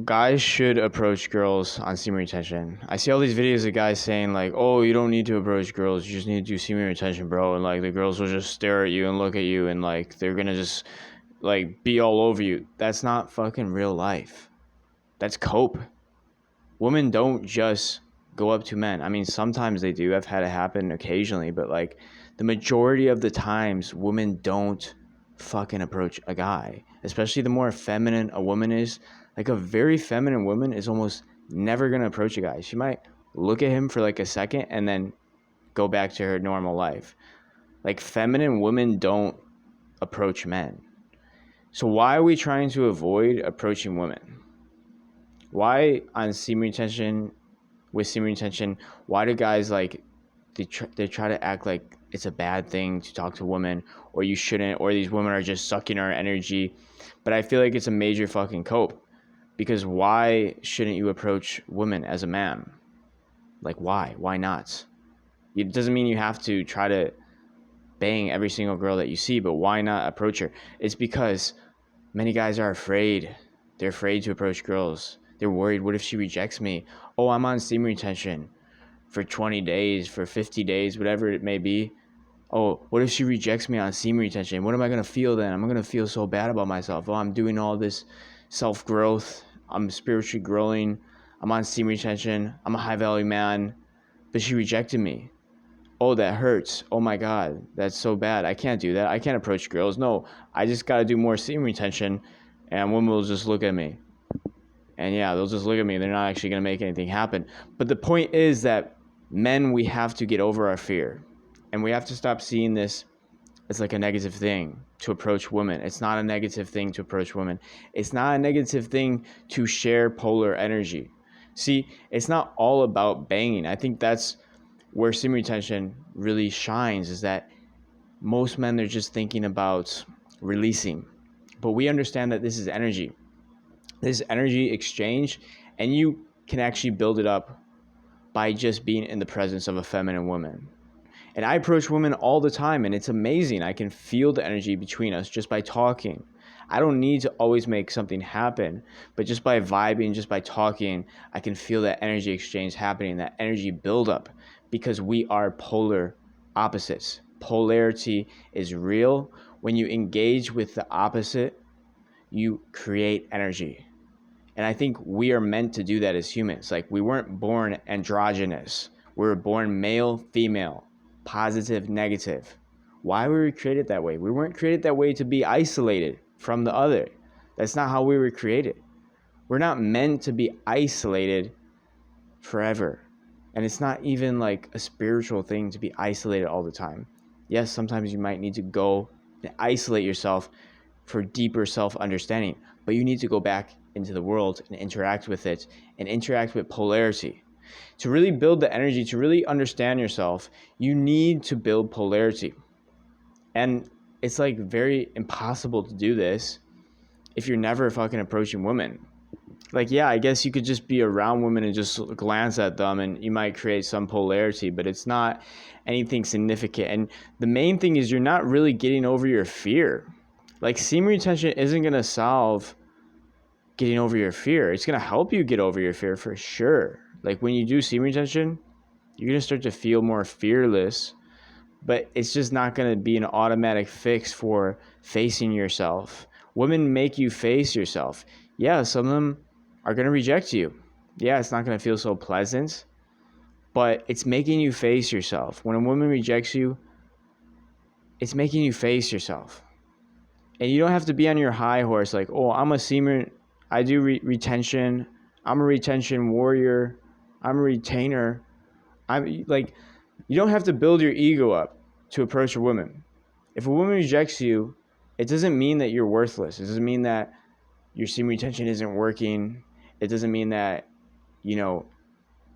Guys should approach girls on semen retention. I see all these videos of guys saying like, "Oh, you don't need to approach girls. You just need to do semen retention, bro." And like the girls will just stare at you and look at you, and like they're gonna just like be all over you. That's not fucking real life. That's cope. Women don't just go up to men. I mean, sometimes they do. I've had it happen occasionally, but like the majority of the times, women don't fucking approach a guy. Especially the more feminine a woman is. Like a very feminine woman is almost never gonna approach a guy. She might look at him for like a second and then go back to her normal life. Like feminine women don't approach men. So why are we trying to avoid approaching women? Why on semen retention with semen retention, why do guys like they try to act like it's a bad thing to talk to women, or you shouldn't, or these women are just sucking our energy? But I feel like it's a major fucking cope, because why shouldn't you approach women as a man? Like why not? It doesn't mean you have to try to bang every single girl that you see, but why not approach her? It's because many guys are afraid. They're afraid to approach girls. They're worried, what if she rejects me? Oh, I'm on semen retention for 20 days, for 50 days, whatever it may be. Oh, what if she rejects me on semen retention? What am I going to feel then? I'm going to feel so bad about myself. Oh, I'm doing all this self-growth. I'm spiritually growing. I'm on semen retention. I'm a high-value man. But she rejected me. Oh, that hurts. Oh my God, that's so bad. I can't do that. I can't approach girls. No, I just got to do more semen retention, and women will just look at me. And yeah, they'll just look at me. They're not actually going to make anything happen. But the point is that men, we have to get over our fear. And we have to stop seeing this as like a negative thing to approach women. It's not a negative thing to approach women. It's not a negative thing to share polar energy. See, it's not all about banging. I think that's where semen retention really shines, is that most men are just thinking about releasing. But we understand that this is energy. This energy exchange, and you can actually build it up by just being in the presence of a feminine woman. And I approach women all the time, and it's amazing. I can feel the energy between us just by talking. I don't need to always make something happen, but just by vibing, just by talking, I can feel that energy exchange happening, that energy buildup, because we are polar opposites. Polarity is real. When you engage with the opposite, you create energy. And I think we are meant to do that as humans. Like, we weren't born androgynous. We were born male, female, positive, negative. Why were we created that way? We weren't created that way to be isolated from the other. That's not how we were created. We're not meant to be isolated forever. And it's not even like a spiritual thing to be isolated all the time. Yes, sometimes you might need to go and isolate yourself for deeper self-understanding, but you need to go back into the world and interact with it, and interact with polarity. To really build the energy, to really understand yourself, you need to build polarity. And it's like very impossible to do this if you're never fucking approaching women. Like, yeah, I guess you could just be around women and just glance at them, and you might create some polarity, but it's not anything significant. And the main thing is you're not really getting over your fear. Like, semen retention isn't going to solve getting over your fear. It's going to help you get over your fear for sure. Like, when you do semen retention, you're going to start to feel more fearless, but it's just not going to be an automatic fix for facing yourself. Women make you face yourself. Yeah, some of them are going to reject you. Yeah, it's not going to feel so pleasant, but it's making you face yourself. When a woman rejects you, it's making you face yourself. And you don't have to be on your high horse like, oh, I'm a semen, I do retention, I'm a retention warrior, I'm a retainer. I'm like, you don't have to build your ego up to approach a woman. If a woman rejects you, it doesn't mean that you're worthless. It doesn't mean that your semen retention isn't working. It doesn't mean that,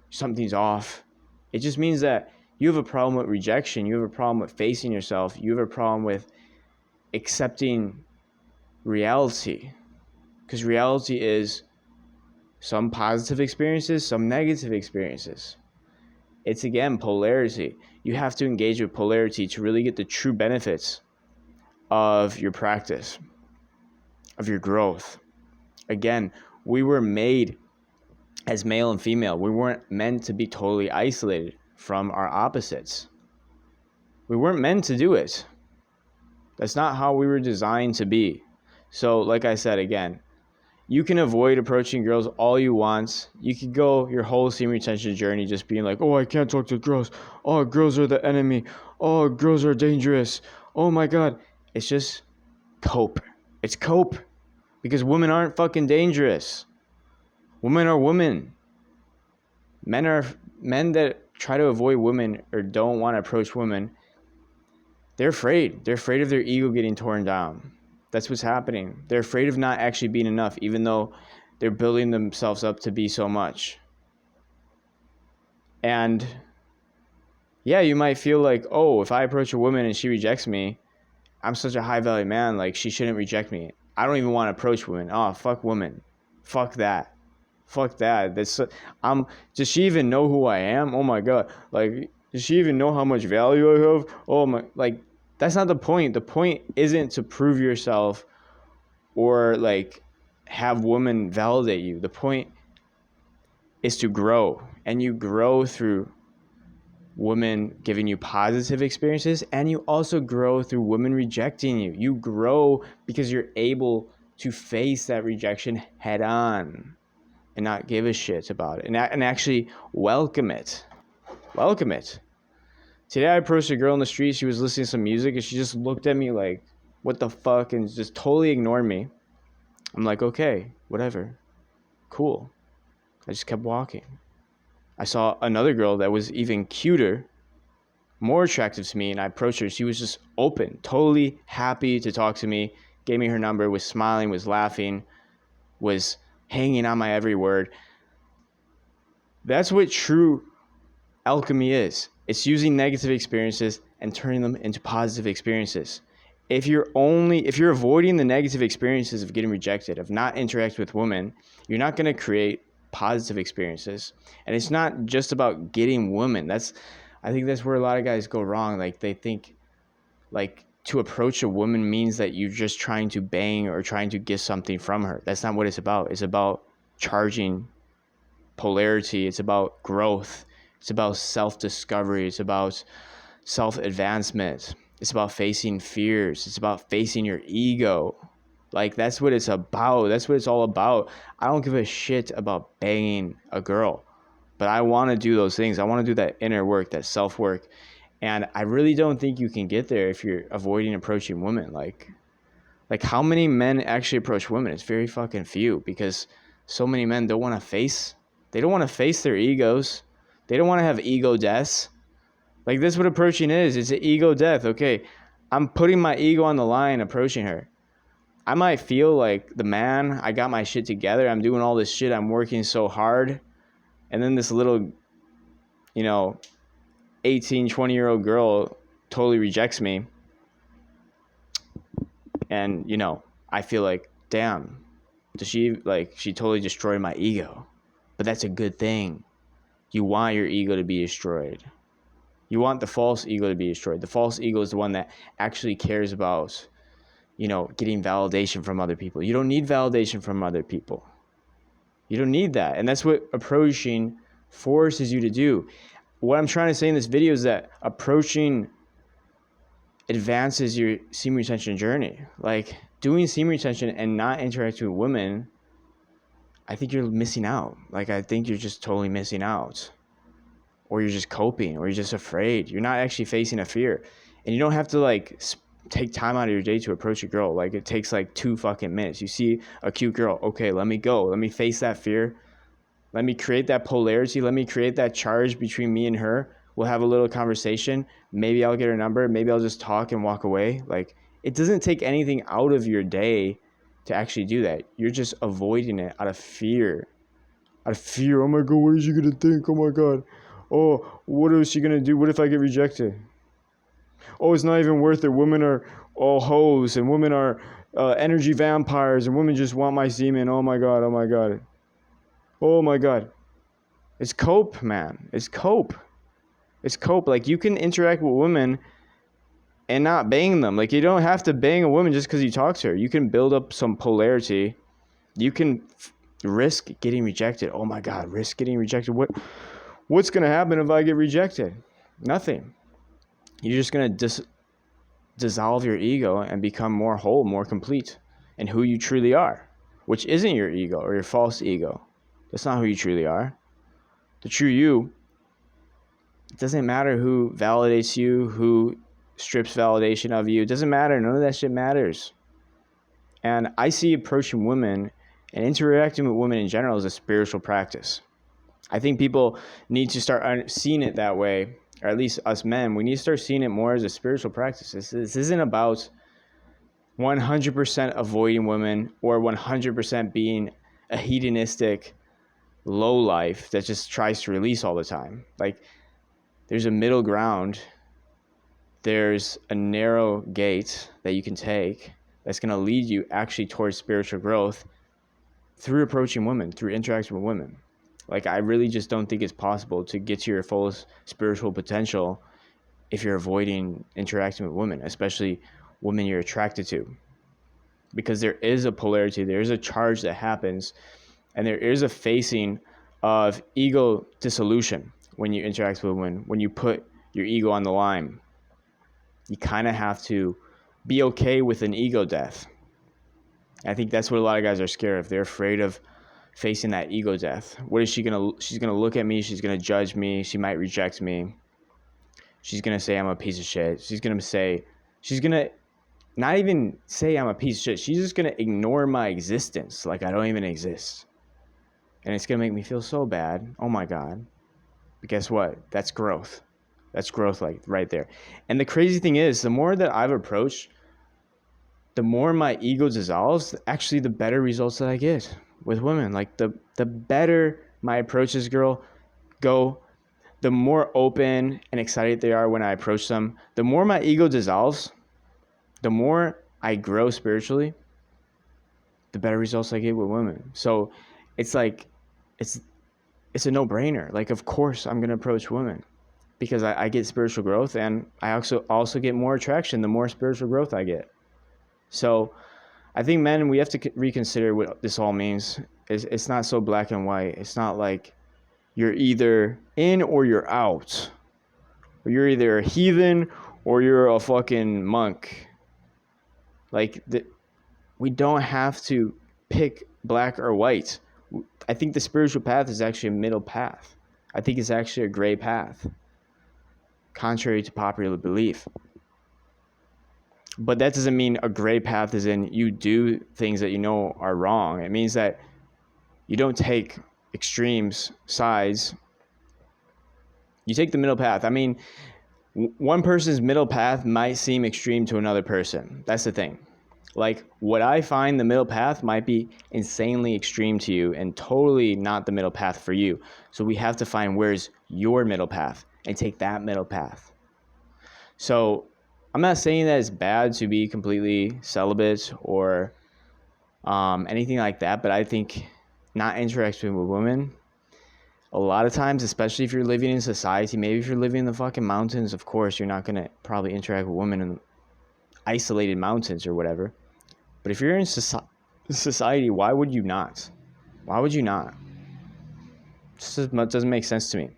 something's off. It just means that you have a problem with rejection. You have a problem with facing yourself. You have a problem with accepting reality. Because reality is some positive experiences, some negative experiences. It's, again, polarity. You have to engage with polarity to really get the true benefits of your practice, of your growth. Again, We were made as male and female. We weren't meant to be totally isolated from our opposites. We weren't meant to do it. That's not how we were designed to be. So, like I said again, you can avoid approaching girls all you want. You could go your whole semen retention journey just being like, oh, I can't talk to girls. Oh, girls are the enemy. Oh, girls are dangerous. Oh my God. It's just cope. It's cope. Because women aren't fucking dangerous. Women are women. Men that try to avoid women or don't want to approach women, they're afraid. They're afraid of their ego getting torn down. That's what's happening. They're afraid of not actually being enough, even though they're building themselves up to be so much. And yeah, you might feel like, oh, if I approach a woman and she rejects me, I'm such a high value man, like she shouldn't reject me. I don't even want to approach women. Oh, fuck women. Fuck that. Fuck that. Does she even know who I am? Oh my God. Like, does she even know how much value I have? Oh my, like, that's not the point. The point isn't to prove yourself or like have women validate you. The point is to grow, and you grow through women giving you positive experiences, and you also grow through women rejecting you. You grow because you're able to face that rejection head on and not give a shit about it, and actually welcome it. Welcome it. Today I approached a girl in the street. She was listening to some music and she just looked at me like, what the fuck, and just totally ignored me. I'm like, okay, whatever. Cool. I just kept walking. I saw another girl that was even cuter, more attractive to me, and I approached her. She was just open, totally happy to talk to me, gave me her number, was smiling, was laughing, was hanging on my every word. That's what true alchemy is. It's using negative experiences and turning them into positive experiences. If you're avoiding the negative experiences of getting rejected, of not interacting with women, you're not going to create positive experiences. And it's not just about getting women. I think that's where a lot of guys go wrong. Like, they think like to approach a woman means that you're just trying to bang or trying to get something from her. That's not what it's about. It's about charging polarity. It's about growth. It's about self-discovery. It's about self-advancement. It's about facing fears. It's about facing your ego. Like, that's what it's about. That's what it's all about. I don't give a shit about banging a girl, but I want to do those things. I want to do that inner work, that self-work. And I really don't think you can get there if you're avoiding approaching women. Like how many men actually approach women? It's very fucking few, because so many men don't want to face their egos. They don't want to have ego deaths. Like, this is what approaching is. It's an ego death. Okay, I'm putting my ego on the line approaching her. I might feel like the man, I got my shit together. I'm doing all this shit. I'm working so hard. And then this little, 18, 20-year-old girl totally rejects me. And, I feel like, damn, she totally destroyed my ego. But that's a good thing. You want your ego to be destroyed. You want the false ego to be destroyed. The false ego is the one that actually cares about, getting validation from other people. You don't need validation from other people. You don't need that. And that's what approaching forces you to do. What I'm trying to say in this video is that approaching advances your semen retention journey. Like, doing semen retention and not interacting with women, I think you're missing out. Like, I think you're just totally missing out. Or you're just coping, or you're just afraid. You're not actually facing a fear. And you don't have to, take time out of your day to approach a girl. Like, it takes, 2 fucking minutes. You see a cute girl. Okay, let me go. Let me face that fear. Let me create that polarity. Let me create that charge between me and her. We'll have a little conversation. Maybe I'll get her number. Maybe I'll just talk and walk away. Like, it doesn't take anything out of your day to actually do that. You're just avoiding it out of fear. Out of fear. Oh my God, what is she going to think? Oh my God. Oh, what is she going to do? What if I get rejected? Oh, it's not even worth it. Women are all hoes, and women are energy vampires, and women just want my semen. Oh my God, oh my God. Oh my God. It's cope, man. It's cope. It's cope. Like, you can interact with women and not bang them. Like, you don't have to bang a woman just because you talk to her. You can build up some polarity. You can risk getting rejected. Oh my God, risk getting rejected. What's going to happen if I get rejected? Nothing. You're just going to dissolve your ego and become more whole, more complete in who you truly are, which isn't your ego or your false ego. That's not who you truly are. The true you, it doesn't matter who validates you, who strips validation of you. It doesn't matter. None of that shit matters. And I see approaching women and interacting with women in general as a spiritual practice. I think people need to start seeing it that way, or at least us men, we need to start seeing it more as a spiritual practice. This isn't about 100% avoiding women or 100% being a hedonistic low life that just tries to release all the time. Like, there's a middle ground. There's a narrow gate that you can take that's going to lead you actually towards spiritual growth through approaching women, through interacting with women. Like, I really just don't think it's possible to get to your fullest spiritual potential if you're avoiding interacting with women, especially women you're attracted to. Because there is a polarity, there is a charge that happens, and there is a facing of ego dissolution when you interact with women, when you put your ego on the line. You kind of have to be okay with an ego death. I think that's what a lot of guys are scared of. They're afraid of facing that ego death. What is she gonna? She's gonna look at me. She's gonna judge me. She might reject me. She's gonna say I'm a piece of shit. She's gonna not even say I'm a piece of shit. She's just gonna ignore my existence, like I don't even exist. And it's gonna make me feel so bad. Oh my God. But guess what? That's growth. That's growth, like right there. And the crazy thing is, the more that I've approached, the more my ego dissolves, actually the better results that I get with women. Like the better my approaches go, the more open and excited they are when I approach them. The more my ego dissolves, the more I grow spiritually, the better results I get with women. So it's like, it's a no-brainer. Like, of course I'm going to approach women because I get spiritual growth, and I also get more attraction the more spiritual growth I get. So I think, men, we have to reconsider what this all means. It's not so black and white. It's not like you're either in or you're out. Or you're either a heathen or you're a fucking monk. Like, we don't have to pick black or white. I think the spiritual path is actually a middle path. I think it's actually a gray path, contrary to popular belief. But that doesn't mean a gray path is in you do things that you know are wrong. It means that you don't take extremes, sides. You take the middle path. I mean, one person's middle path might seem extreme to another person. That's the thing. Like, what I find the middle path might be insanely extreme to you and totally not the middle path for you. So we have to find where's your middle path and take that middle path. So I'm not saying that it's bad to be completely celibate or anything like that, but I think not interacting with women, a lot of times, especially if you're living in society, maybe if you're living in the fucking mountains, of course, you're not going to probably interact with women in isolated mountains or whatever. But if you're in society, why would you not? Why would you not? It doesn't make sense to me.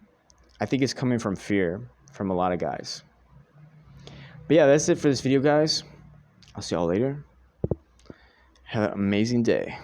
I think it's coming from fear from a lot of guys. But yeah, that's it for this video, guys. I'll see y'all later. Have an amazing day.